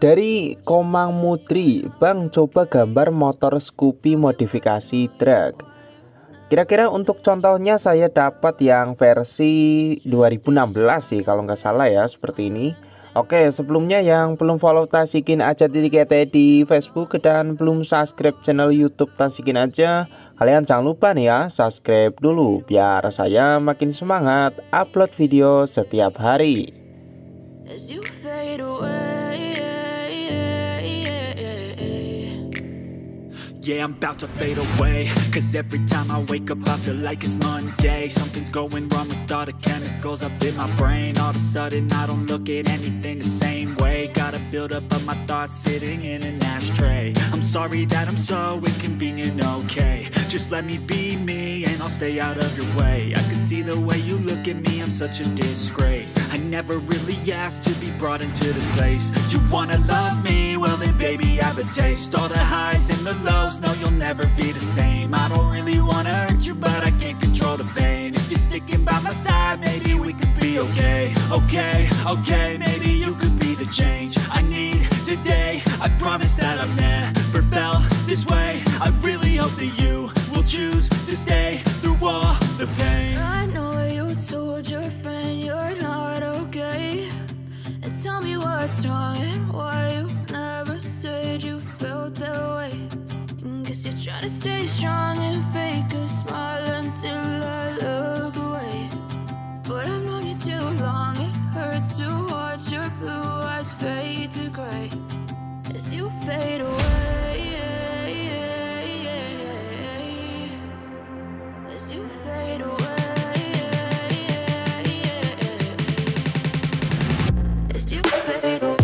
Dari Komang Mutri, Bang coba gambar motor Scoopy modifikasi truk. Kira-kira untuk contohnya saya dapat yang versi 2016 sih kalau nggak salah ya, seperti ini. Oke, sebelumnya yang belum follow Tasikin aja di Facebook dan belum subscribe channel YouTube Tasikin aja, kalian jangan lupa nih ya subscribe dulu biar saya makin semangat upload video setiap hari. Yeah, I'm about to fade away, cause every time I wake up I feel like it's Monday. Something's going wrong with all the chemicals up in my brain. All of a sudden I don't look at anything the same way. Gotta build up of my thoughts sitting in an ashtray. I'm sorry that I'm so inconvenient, okay. Just let me be me and I'll stay out of your way. I can see the way you look at me, I'm such a disgrace. I never really asked to be brought into this place. You wanna love me? Well then baby I have a taste. All the highs and the lows, no you'll never be the same. I don't really wanna hurt you but I can't control the pain. If you're sticking by my side maybe we could be okay. Okay, maybe you could be the change I need today. I promise that I've never felt this way. I really hope that you will choose to stay through all the pain. I know you told your friend you're not okay, and tell me what's wrong and why you never said you felt that way. Guess you're trying to stay strong and fake a smile until I look away. But I've known you too long, it hurts to watch your blue eyes fade to gray as you fade away. As you fade away. As you fade away.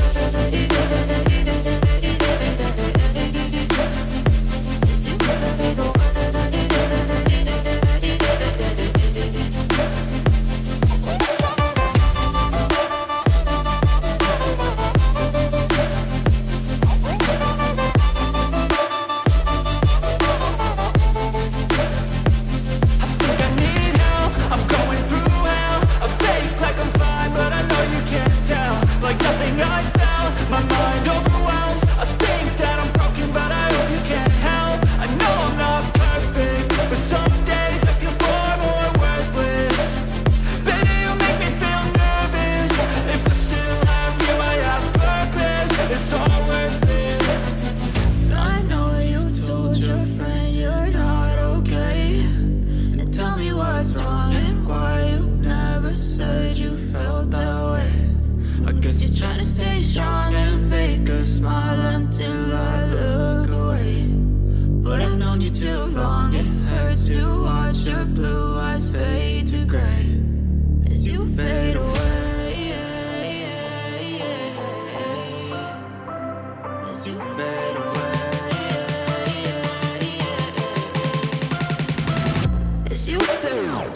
Trying to stay strong and fake a smile until I look away. But I've known you too long, it hurts to watch your blue eyes fade to gray as you fade away. As you fade away. As you fade away.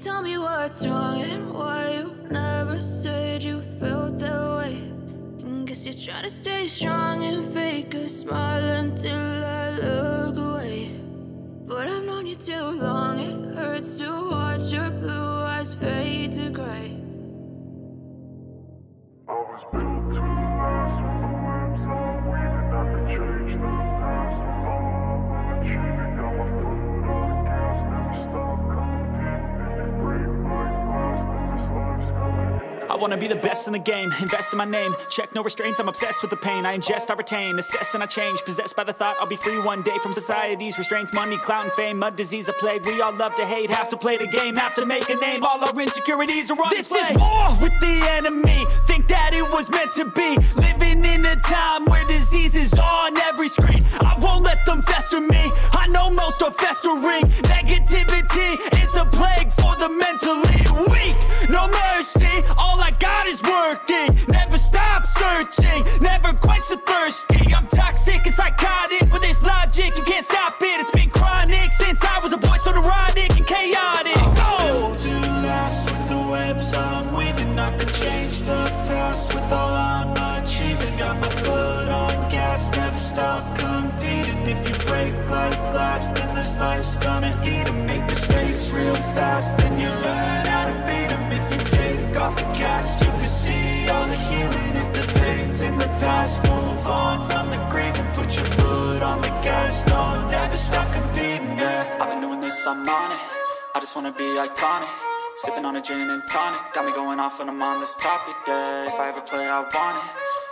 Tell me what's wrong and why you never said you felt that way. Guess you're trying to stay strong and fake a smile until I look away. But I've known you too long, it hurts to watch your blue eyes fade to gray. I was built to last with the webs I'm weaving. I could change the past with all I'm achieving. Got my foot on the gas, never stop competing. If you break my glass, then this life's gonna end. I wanna be the best in the game, invest in my name. Check no restraints, I'm obsessed with the pain. I ingest, I retain, assess and I change. Possessed by the thought I'll be free one day from society's restraints. Money, clout and fame, mud, disease, a plague. We all love to hate, have to play the game, have to make a name. All our insecurities are on display. This is war with the enemy, think that it was meant to be. Living in a time where disease is on every screen. I won't let them fester me, I know most are festering. Negativity is a plague for the mentally weak. No mercy, all I got is working. Never stop searching, never quench the thirsty. I'm toxic my foot on gas, never stop competing. If you break like glass, then this life's gonna eat 'em. Make mistakes real fast, then you learn how to beat 'em. If you take off the cast, you can see all the healing. If the pain's in the past, move on from the grave and put your foot on the gas. No, never stop competing, yeah. I've been doing this, I'm on it. I just wanna be iconic. Sipping on a gin and tonic, got me going off when I'm on this topic, yeah. If I ever play, I want it.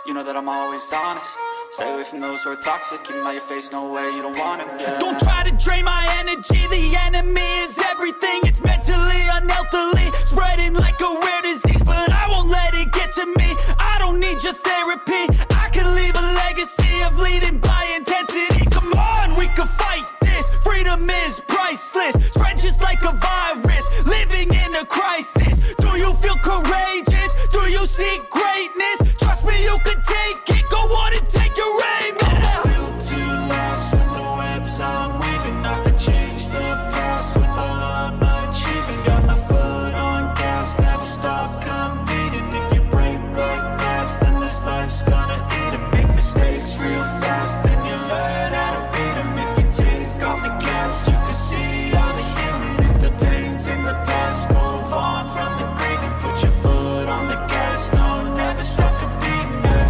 You know that I'm always honest. Stay away from those who are toxic. Keep them out your face, no way, you don't want it, yeah. Don't try to drain my energy. The enemy is everything. It's mentally, unhealthily, spreading like a rare disease. But I won't let it get to me. I don't need your therapy. I can leave a legacy of leading by intensity. Come on, we can fight this. Freedom is priceless. Spread just like a virus. Living in a crisis. Do you feel courageous? Do you seek greatness? Trust me, you can take it. Go on and take your aim. I'm built to last with the webs I'm weaving. I could change the past with all I'm achieving. Got my foot on gas, never stop competing. If you break like glass, then this life's gonna eat 'em. Make mistakes real fast, then you learn how to beat 'em. If you take off the cast, you can see all the healing. If the pain's in the past, move on from the grave and put your foot on the gas. No, never stop competing, yeah.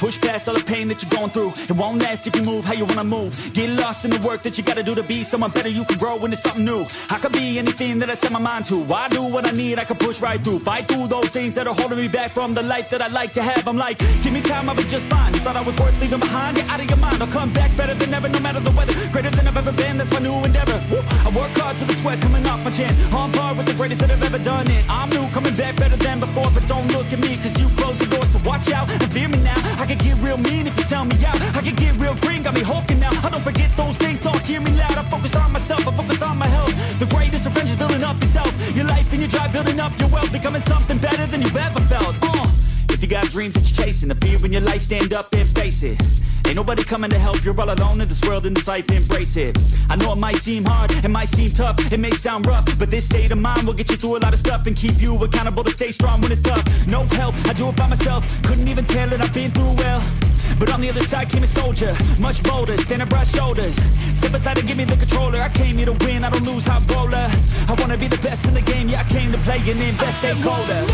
Push past all the pain that you're going through. It won't last if you move how you wanna move. Get lost in the work that you gotta do to be someone better. You can grow into something new. I could be anything that I set my mind to. I do what I need, I can push right through. Fight through those things that are holding me back from the life that I like to have. I'm like, give me time, I'll be just fine. You thought I was worth leaving behind? Get out of your mind, I'll come back better than ever, no matter the weather. Greater than I've ever been, that's my new endeavor. Woo. I work hard so the sweat coming off my chin. On par with the greatest that I've ever done it. I'm new, coming back better than before. But don't look at me, cause you close the door. So watch out and fear me now. I can get real mean if you sell me out. I can get real green, got me hulking now. I don't forget those things, don't hear me loud. I focus on myself, I focus on my health. The greatest revenge is building up yourself. Your life and your drive, building up your wealth. Becoming something better than you've ever felt. If you got dreams that you're chasing, the fear in your life, stand up and face it. Ain't nobody coming to help, you're all alone in this world, in this life, embrace it. I know it might seem hard, it might seem tough, it may sound rough, but this state of mind will get you through a lot of stuff and keep you accountable to stay strong when it's tough. No help, I do it by myself, couldn't even tell it, I've been through well. But on the other side came a soldier, much bolder, standing broad shoulders. Step aside and give me the controller, I came here to win, I don't lose, high roller. I wanna be the best in the game, yeah I came to play and invest, stay colder.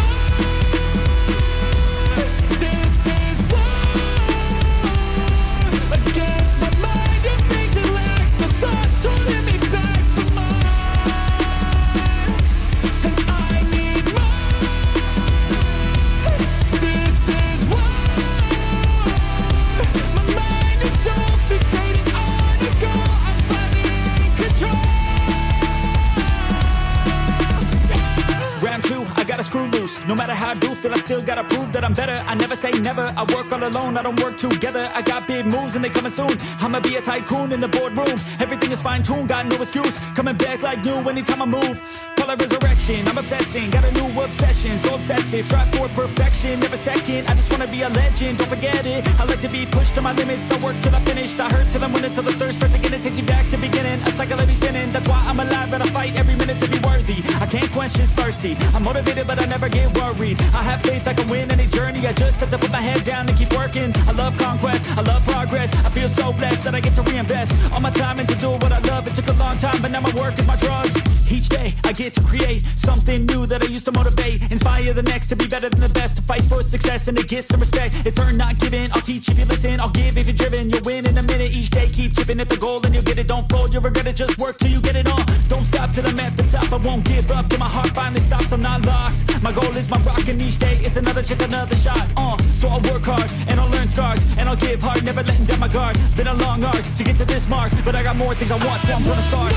No matter how I do feel, I still gotta prove that I'm better. I never say never, I work all alone, I don't work together. I got big moves and they coming soon. I'ma be a tycoon in the boardroom. Everything is fine-tuned, got no excuse. Coming back like new anytime I move. Call it resurrection, I'm obsessing. Got a new obsession, so obsessive. Strive for perfection, never second. I just wanna be a legend, don't forget it. I like to be pushed to my limits, I work till I'm finished. I hurt till I'm winning, till the thirst starts again. It takes me back to beginning, a cycle of me spinning. That's why I'm alive and I fight every minute to be worthy. I can't quench this thirsty, I'm motivated but I never get worried. I have faith I can win any journey. I just have to put my head down and keep working. I love conquest, I love progress. I feel so blessed that I get to reinvest all my time into doing what I love. It took a long time, but now my work is my drug. Each day I get to create something new that I used to motivate, inspire the next to be better than the best, to fight for success and to get some respect. It's earned, not given. I'll teach if you listen, I'll give if you're driven. You'll win in a minute. Each day keep chipping at the goal and you'll get it. Don't fold, you'll regret it. Just work till you get it on. Don't stop till I'm at the top. I won't give up till my heart finally stops. I'm not lost. My goal is my rock, and each day is another chance, another shot. So I'll work hard and I'll learn scars and I'll give hard, never letting down my guard. Been a long arc to get to this mark, but I got more things I want, so I'm gonna start.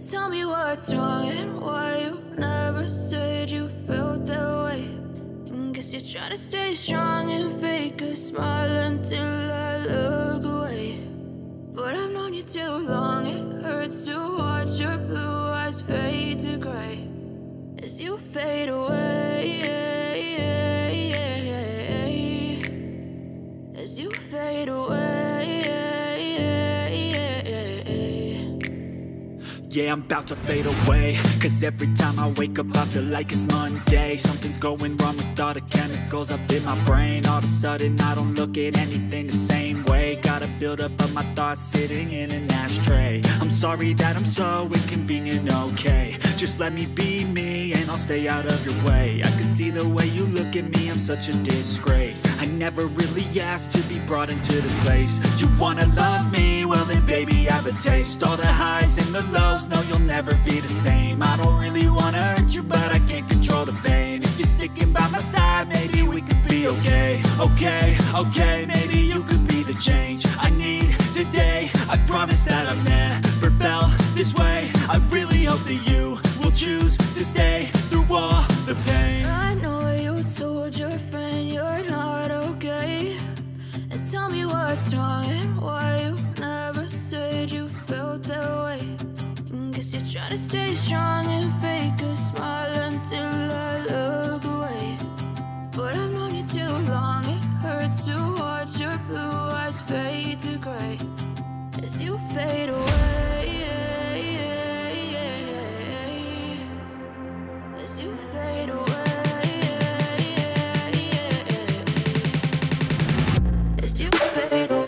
Tell me what's wrong and why you never said you felt that way. And guess you're trying to stay strong and fake a smile until I look away. But I've known you too long, it hurts to watch your blue eyes fade to gray as you fade away, as you fade away. Yeah, I'm about to fade away, cause every time I wake up I feel like it's Monday. Something's going wrong with all the chemicals up in my brain. All of a sudden I don't look at anything the same way. Gotta build up of my thoughts sitting in an ashtray. I'm sorry that I'm so inconvenient, okay. Just let me be me and I'll stay out of your way. I can see the way you look at me, I'm such a disgrace. I never really asked to be brought into this place. You wanna love me? Well then baby I have a taste. All the highs and the lows, no you'll never be the same. I don't really wanna hurt you but I can't control the pain. If you're sticking by my side maybe we could be okay. Okay, maybe you could be the change I need today. I promise that I've never felt this way. I really hope that you will choose to stay through all the pain. I know you told your friend you're not okay, and tell me what's wrong and why you never said you felt that way. And guess you're trying to stay strong and fake a smile until I look away. But I've known you too long, it hurts to watch your blue eyes fade to gray as you fade away, as you fade away, as you fade away.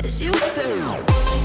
As you fade away.